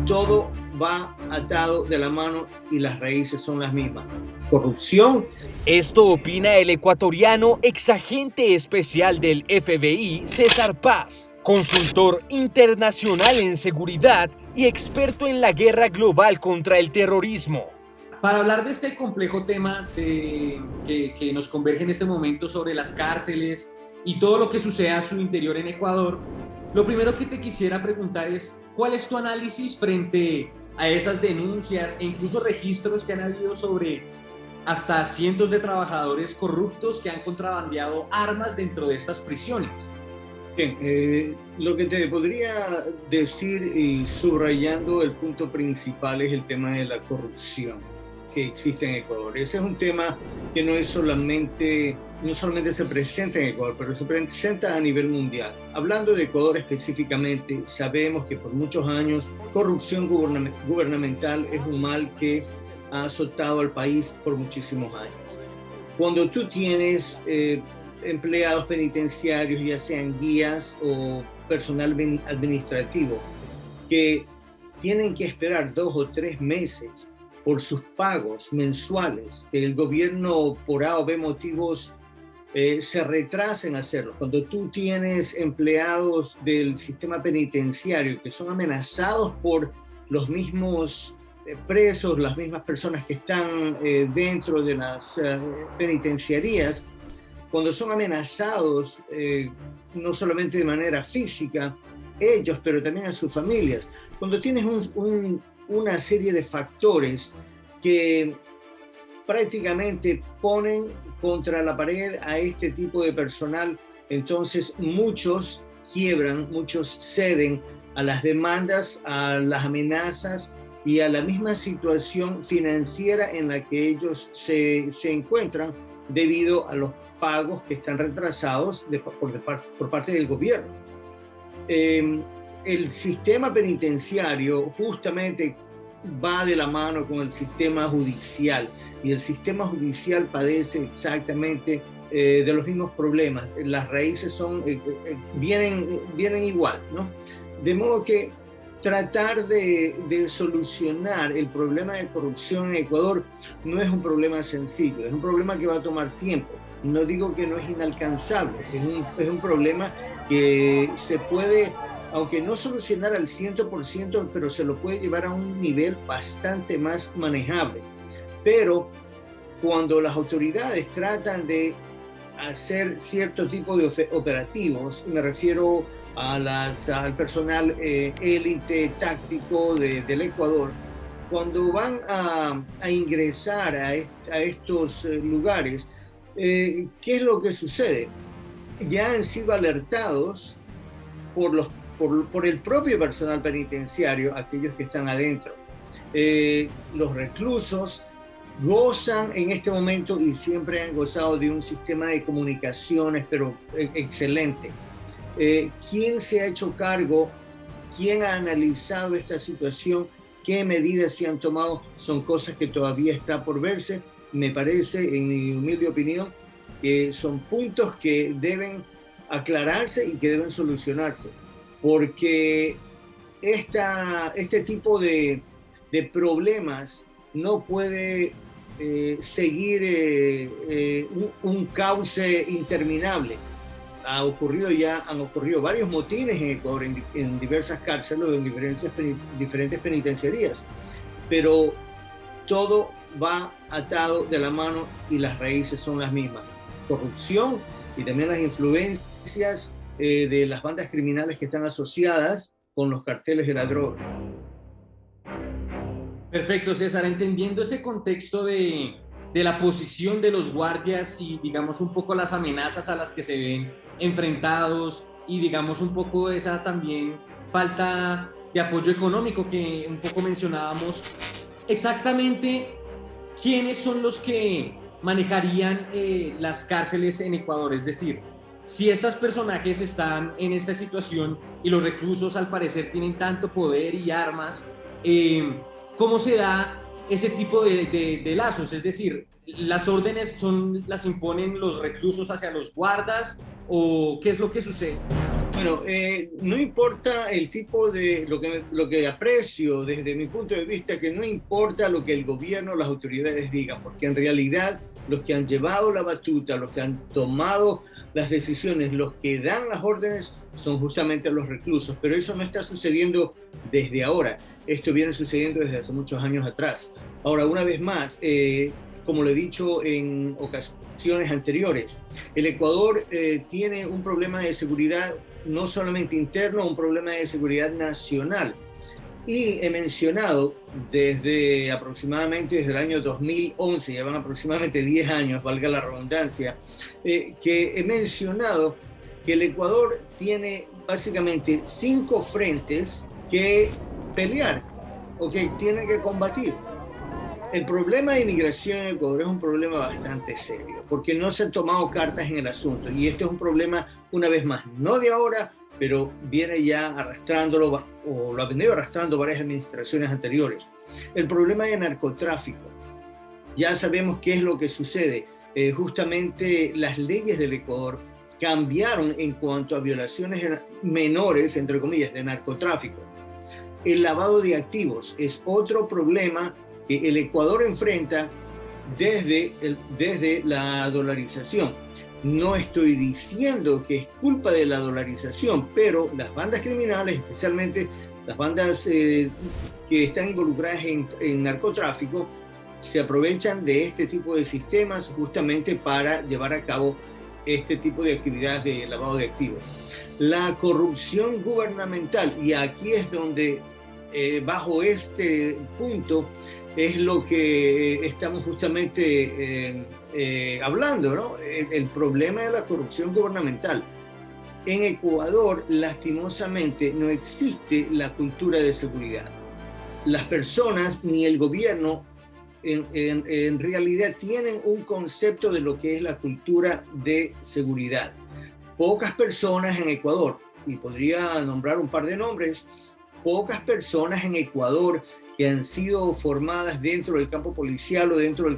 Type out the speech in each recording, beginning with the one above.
todo va atado de la mano y las raíces son las mismas. Corrupción. Esto opina el ecuatoriano exagente especial del FBI, César Paz, consultor internacional en seguridad y experto en la guerra global contra el terrorismo. Para hablar de este complejo tema que nos converge en este momento sobre las cárceles y todo lo que sucede a su interior en Ecuador, lo primero que te quisiera preguntar es, ¿cuál es tu análisis frente a esas denuncias e incluso registros que han habido sobre hasta cientos de trabajadores corruptos que han contrabandeado armas dentro de estas prisiones? Bien, lo que te podría decir y subrayando el punto principal es el tema de la corrupción que existe en Ecuador. Ese es un tema que no solamente se presenta en Ecuador, pero se presenta a nivel mundial. Hablando de Ecuador específicamente, sabemos que por muchos años corrupción gubernamental es un mal que ha azotado al país por muchísimos años. Cuando tú tienes empleados penitenciarios, ya sean guías o personal administrativo, que tienen que esperar 2 o 3 meses por sus pagos mensuales, que el gobierno por A o B motivos se retrasa en hacerlo. Cuando tú tienes empleados del sistema penitenciario que son amenazados por los mismos presos, las mismas personas que están dentro de las penitenciarías, cuando son amenazados no solamente de manera física, ellos, pero también a sus familias, cuando tienes una serie de factores que prácticamente ponen contra la pared a este tipo de personal, entonces muchos quiebran, muchos ceden a las demandas, a las amenazas y a la misma situación financiera en la que ellos se encuentran debido a los pagos que están retrasados por parte del gobierno. El sistema penitenciario justamente va de la mano con el sistema judicial y el sistema judicial padece exactamente de los mismos problemas. Las raíces vienen igual, ¿no? De modo que tratar de solucionar el problema de corrupción en Ecuador no es un problema sencillo, es un problema que va a tomar tiempo. No digo que no es inalcanzable, es un problema que se puede, aunque no solucionar al 100%, pero se lo puede llevar a un nivel bastante más manejable. Pero cuando las autoridades tratan de hacer cierto tipo de operativos, me refiero al personal élite táctico del Ecuador, cuando van a ingresar a estos lugares, ¿qué es lo que sucede? Ya han sido alertados por el propio personal penitenciario, aquellos que están adentro. Los reclusos gozan en este momento y siempre han gozado de un sistema de comunicaciones, pero excelente. ¿Quién se ha hecho cargo? ¿Quién ha analizado esta situación? ¿Qué medidas se han tomado? Son cosas que todavía está por verse. Me parece, en mi humilde opinión, que son puntos que deben aclararse y que deben solucionarse, porque este tipo de problemas no puede seguir un cauce interminable. Han ocurrido varios motines en Ecuador, en diversas cárceles, en diferentes penitenciarías, pero todo va atado de la mano y las raíces son las mismas. Corrupción y también las influencias de las bandas criminales que están asociadas con los carteles de la droga. Perfecto, César. Entendiendo ese contexto de la posición de los guardias y, digamos, un poco las amenazas a las que se ven enfrentados y, digamos, un poco esa también falta de apoyo económico que un poco mencionábamos, exactamente, ¿quiénes son los que manejarían las cárceles en Ecuador? Es decir, si estos personajes están en esta situación y los reclusos al parecer tienen tanto poder y armas, ¿cómo se da ese tipo de lazos? Es decir, ¿las órdenes las imponen los reclusos hacia los guardas o qué es lo que sucede? Bueno, no importa el tipo de, lo que aprecio desde mi punto de vista, que no importa lo que el gobierno, las autoridades digan, porque en realidad los que han llevado la batuta, los que han tomado las decisiones, los que dan las órdenes son justamente los reclusos, pero eso no está sucediendo desde ahora, esto viene sucediendo desde hace muchos años atrás. Ahora, una vez más, como lo he dicho en ocasiones anteriores, el Ecuador tiene un problema de seguridad no solamente interno, un problema de seguridad nacional. Y he mencionado aproximadamente desde el año 2011, ya van aproximadamente 10 años, valga la redundancia, que he mencionado que el Ecuador tiene básicamente 5 frentes que pelear o que tienen que combatir. El problema de inmigración en Ecuador es un problema bastante serio, porque no se han tomado cartas en el asunto. Y este es un problema, una vez más, no de ahora, pero viene ya arrastrándolo, o lo ha venido arrastrando varias administraciones anteriores. El problema de narcotráfico. Ya sabemos qué es lo que sucede. Justamente las leyes del Ecuador cambiaron en cuanto a violaciones menores, entre comillas, de narcotráfico. El lavado de activos es otro problema que el Ecuador enfrenta desde la dolarización. No estoy diciendo que es culpa de la dolarización, pero las bandas criminales, especialmente las bandas que están involucradas en narcotráfico, se aprovechan de este tipo de sistemas justamente para llevar a cabo este tipo de actividades de lavado de activos. La corrupción gubernamental, y aquí es donde bajo este punto es lo que estamos justamente hablando, ¿no? El problema de la corrupción gubernamental. En Ecuador, lastimosamente, no existe la cultura de seguridad. Las personas ni el gobierno en realidad tienen un concepto de lo que es la cultura de seguridad. Pocas personas en Ecuador, y podría nombrar un par de nombres, pocas personas en Ecuador que han sido formadas dentro del campo policial o dentro del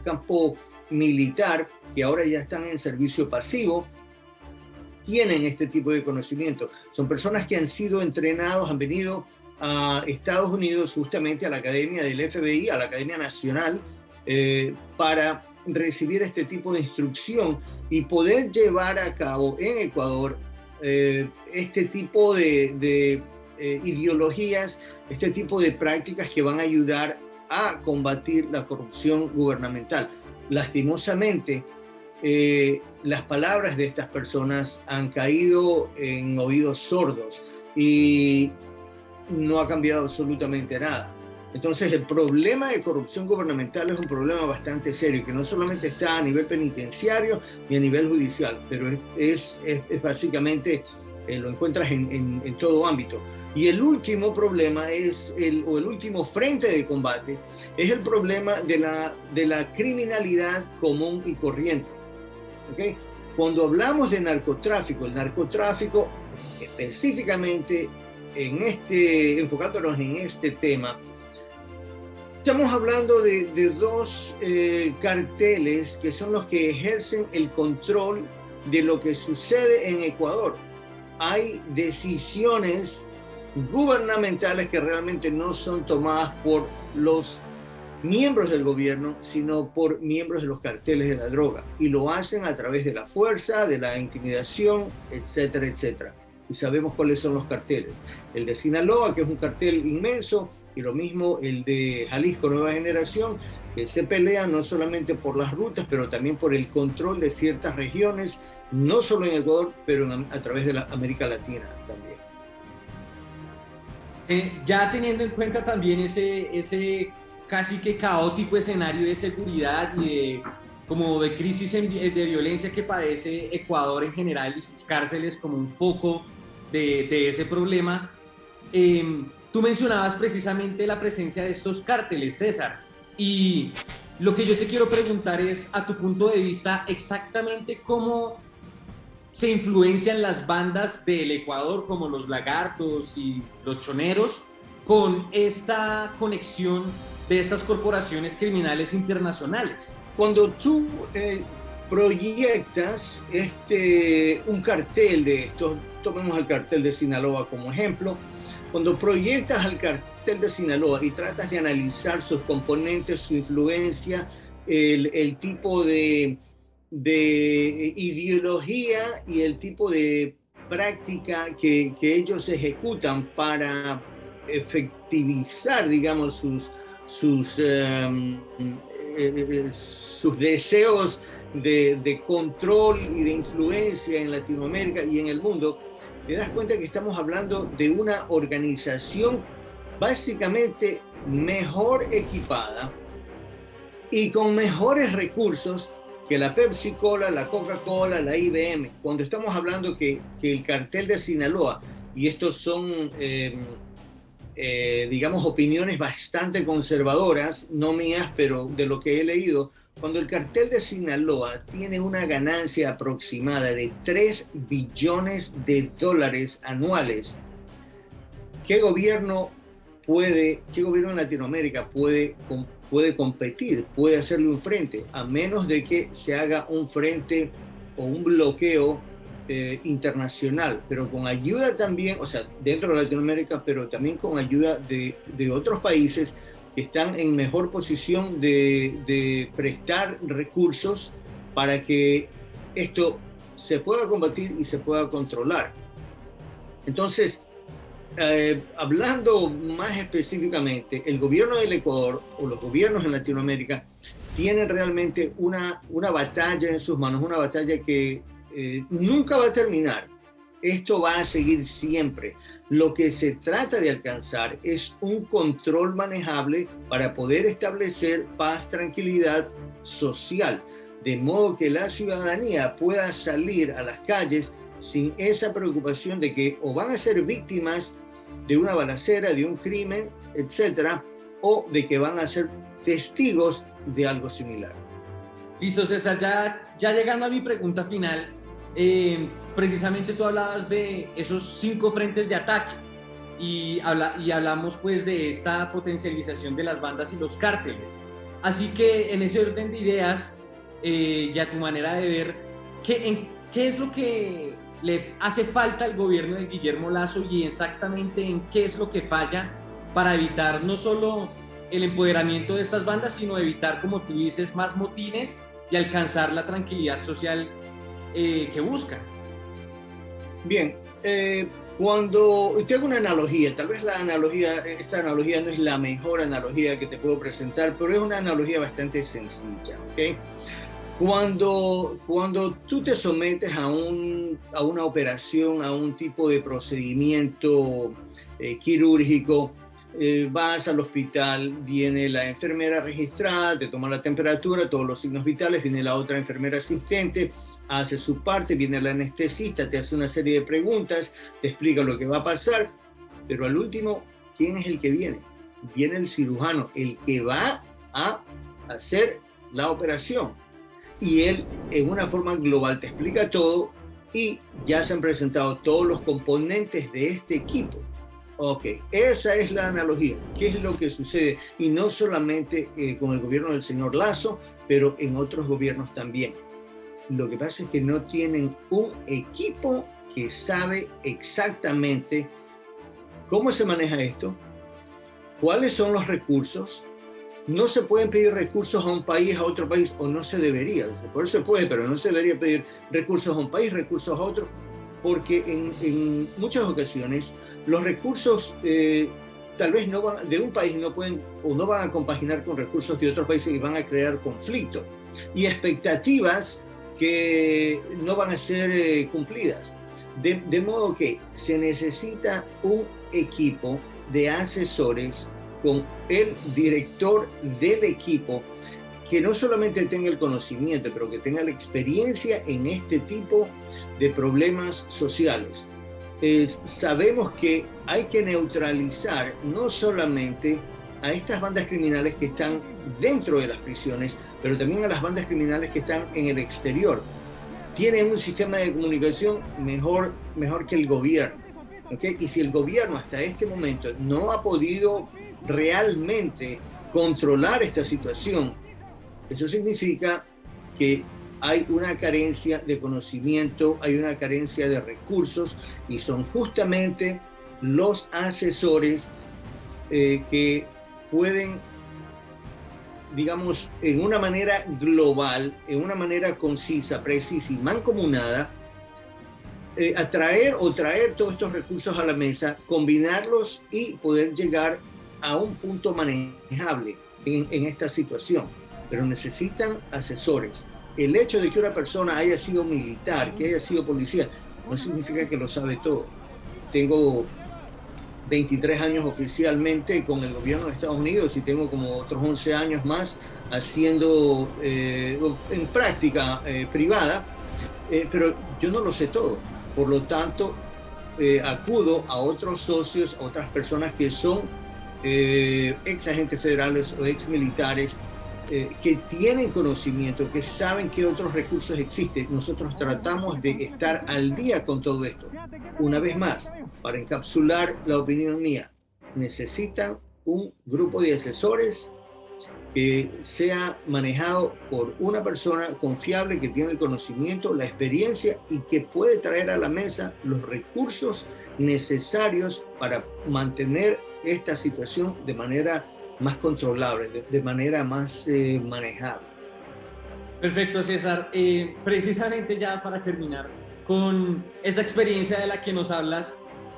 campo militar, que ahora ya están en servicio pasivo, tienen este tipo de conocimiento. Son personas que han sido entrenados, han venido a Estados Unidos justamente a la academia del FBI, a la Academia Nacional, para recibir este tipo de instrucción y poder llevar a cabo en Ecuador este tipo de ideologías, este tipo de prácticas que van a ayudar a combatir la corrupción gubernamental. Lastimosamente, las palabras de estas personas han caído en oídos sordos y no ha cambiado absolutamente nada. Entonces, el problema de corrupción gubernamental es un problema bastante serio, que no solamente está a nivel penitenciario ni a nivel judicial, pero es básicamente, lo encuentras en todo ámbito. Y el último problema el último frente de combate es el problema de la criminalidad común y corriente. ¿Okay? Cuando hablamos de narcotráfico, el narcotráfico específicamente enfocándonos en este tema, estamos hablando de dos carteles que son los que ejercen el control de lo que sucede en Ecuador. Hay decisiones gubernamentales que realmente no son tomadas por los miembros del gobierno, sino por miembros de los carteles de la droga, y lo hacen a través de la fuerza, de la intimidación, etcétera, etcétera. Y sabemos cuáles son los carteles. El de Sinaloa, que es un cartel inmenso, y lo mismo el de Jalisco Nueva Generación, que se pelea no solamente por las rutas, pero también por el control de ciertas regiones, no solo en Ecuador, pero a través de la América Latina también. Ya teniendo en cuenta también ese casi que caótico escenario de seguridad y como de crisis de violencia que padece Ecuador en general y sus cárceles como un foco de ese problema, tú mencionabas precisamente la presencia de estos cárteles, César, y lo que yo te quiero preguntar es, a tu punto de vista, exactamente cómo se influencian las bandas del Ecuador como los Lagartos y los Choneros con esta conexión de estas corporaciones criminales internacionales. Cuando tú proyectas un cartel de estos, tomemos el cartel de Sinaloa como ejemplo, cuando proyectas al cartel de Sinaloa y tratas de analizar sus componentes, su influencia, el tipo de ideología y el tipo de práctica que ellos ejecutan para efectivizar, digamos, sus deseos de control y de influencia en Latinoamérica y en el mundo, te das cuenta que estamos hablando de una organización básicamente mejor equipada y con mejores recursos que la Pepsi Cola, la Coca-Cola, la IBM. Cuando estamos hablando que el cartel de Sinaloa, y estos son, digamos, opiniones bastante conservadoras, no mías, pero de lo que he leído, cuando el cartel de Sinaloa tiene una ganancia aproximada de $3 billones anuales, ¿qué gobierno en Latinoamérica puede competir, puede hacerle un frente, a menos de que se haga un frente o un bloqueo internacional, pero con ayuda también, o sea, dentro de Latinoamérica, pero también con ayuda de otros países que están en mejor posición de prestar recursos para que esto se pueda combatir y se pueda controlar. Entonces, hablando más específicamente, el gobierno del Ecuador o los gobiernos en Latinoamérica tienen realmente una batalla en sus manos, una batalla que nunca va a terminar. Esto va a seguir siempre. Lo que se trata de alcanzar es un control manejable para poder establecer paz, tranquilidad social, de modo que la ciudadanía pueda salir a las calles sin esa preocupación de que o van a ser víctimas de una balacera, de un crimen, etcétera, o de que van a ser testigos de algo similar. Listo, César, ya llegando a mi pregunta final, precisamente tú hablabas de esos 5 frentes de ataque y hablamos pues de esta potencialización de las bandas y los cárteles. Así que en ese orden de ideas y a tu manera de ver, ¿qué es lo que le hace falta al gobierno de Guillermo Lasso y exactamente en qué es lo que falla para evitar no solo el empoderamiento de estas bandas, sino evitar, como tú dices, más motines y alcanzar la tranquilidad social que buscan? Bien, cuando te hago una analogía, tal vez esta analogía no es la mejor analogía que te puedo presentar, pero es una analogía bastante sencilla, ¿ok? Cuando tú te sometes a una operación, a un tipo de procedimiento quirúrgico, vas al hospital, viene la enfermera registrada, te toma la temperatura, todos los signos vitales, viene la otra enfermera asistente, hace su parte, viene el anestesista, te hace una serie de preguntas, te explica lo que va a pasar, pero al último, ¿quién es el que viene? Viene el cirujano, el que va a hacer la operación. Y él, en una forma global, te explica todo y ya se han presentado todos los componentes de este equipo. Ok, esa es la analogía. ¿Qué es lo que sucede? Y no solamente con el gobierno del señor Lasso, pero en otros gobiernos también. Lo que pasa es que no tienen un equipo que sabe exactamente cómo se maneja esto, cuáles son los recursos. No se pueden pedir recursos a un país, a otro país, o no se debería. Por eso se puede, pero no se debería pedir recursos a un país, recursos a otro, porque en muchas ocasiones los recursos tal vez no van, de un país no pueden o no van a compaginar con recursos de otros países y van a crear conflicto y expectativas que no van a ser cumplidas. De modo que se necesita un equipo de asesores con el director del equipo que no solamente tenga el conocimiento, pero que tenga la experiencia en este tipo de problemas sociales. Sabemos que hay que neutralizar no solamente a estas bandas criminales que están dentro de las prisiones, pero también a las bandas criminales que están en el exterior. Tienen un sistema de comunicación mejor que el gobierno, ¿okay? Y si el gobierno hasta este momento no ha podido realmente controlar esta situación, eso significa que hay una carencia de conocimiento, hay una carencia de recursos, y son justamente los asesores que pueden, digamos, en una manera global, en una manera concisa, precisa y mancomunada, atraer o traer todos estos recursos a la mesa, combinarlos y poder llegar a un punto manejable en esta situación. Pero necesitan asesores. El hecho de que una persona haya sido militar, que haya sido policía, no significa que lo sabe todo. Tengo 23 años oficialmente con el gobierno de Estados Unidos y tengo como otros 11 años más haciendo en práctica privada, pero yo no lo sé todo. Por lo tanto, acudo a otros socios, a otras personas que son ex agentes federales o ex militares, que tienen conocimiento, que saben qué otros recursos existen. Nosotros tratamos de estar al día con todo esto. Una vez más, para encapsular la opinión mía, necesitan un grupo de asesores que sea manejado por una persona confiable, que tiene el conocimiento, la experiencia y que puede traer a la mesa los recursos necesarios para mantener esta situación de manera más controlable, de manera más manejable. Perfecto, César. Precisamente ya para terminar, con esa experiencia de la que nos hablas,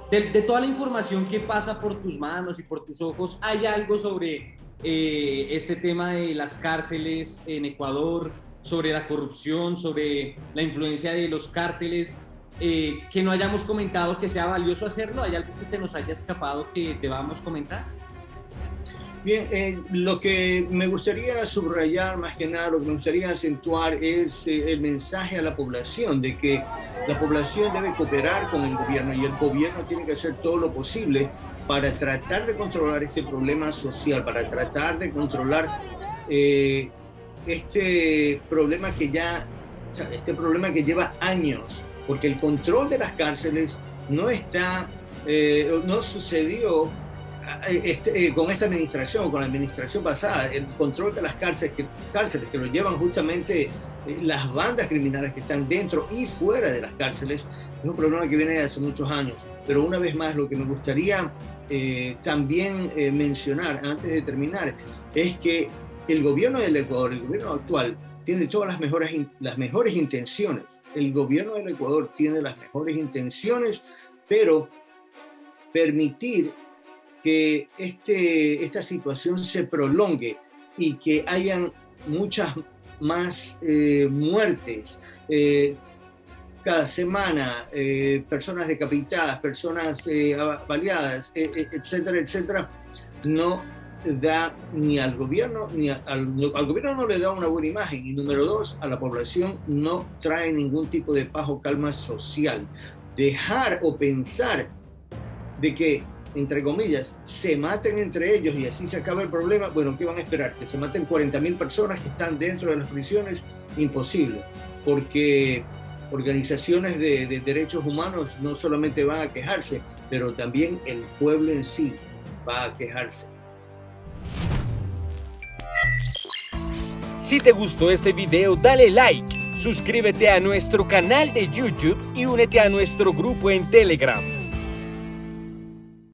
de toda la información que pasa por tus manos y por tus ojos, ¿hay algo sobre este tema de las cárceles en Ecuador, sobre la corrupción, sobre la influencia de los cárteles, que no hayamos comentado, que sea valioso hacerlo? ¿Hay algo que se nos haya escapado que debamos comentar? Bien, lo que me gustaría subrayar más que nada, lo que me gustaría acentuar es el mensaje a la población de que la población debe cooperar con el gobierno y el gobierno tiene que hacer todo lo posible para tratar de controlar este problema social, para tratar de controlar este problema que lleva años, porque el control de las cárceles no sucedió con esta administración, con la administración pasada. El control de las cárceles que lo llevan justamente las bandas criminales que están dentro y fuera de las cárceles, es un problema que viene de hace muchos años. Pero una vez más, lo que me gustaría también mencionar antes de terminar es que el gobierno del Ecuador, el gobierno actual, tiene todas las mejores intenciones. El gobierno del Ecuador tiene las mejores intenciones, pero permitir que esta situación se prolongue y que hayan muchas más muertes cada semana, personas decapitadas, personas baleadas, etcétera, etcétera, no da ni al gobierno, al gobierno no le da una buena imagen, y número dos, a la población no trae ningún tipo de paz o calma social. Dejar o pensar de que, entre comillas, se maten entre ellos y así se acaba el problema, bueno, ¿qué van a esperar? ¿Que se maten 40.000 personas que están dentro de las prisiones? Imposible, porque organizaciones de derechos humanos no solamente van a quejarse, pero también el pueblo en sí va a quejarse. Si te gustó este video, dale like, suscríbete a nuestro canal de YouTube y únete a nuestro grupo en Telegram.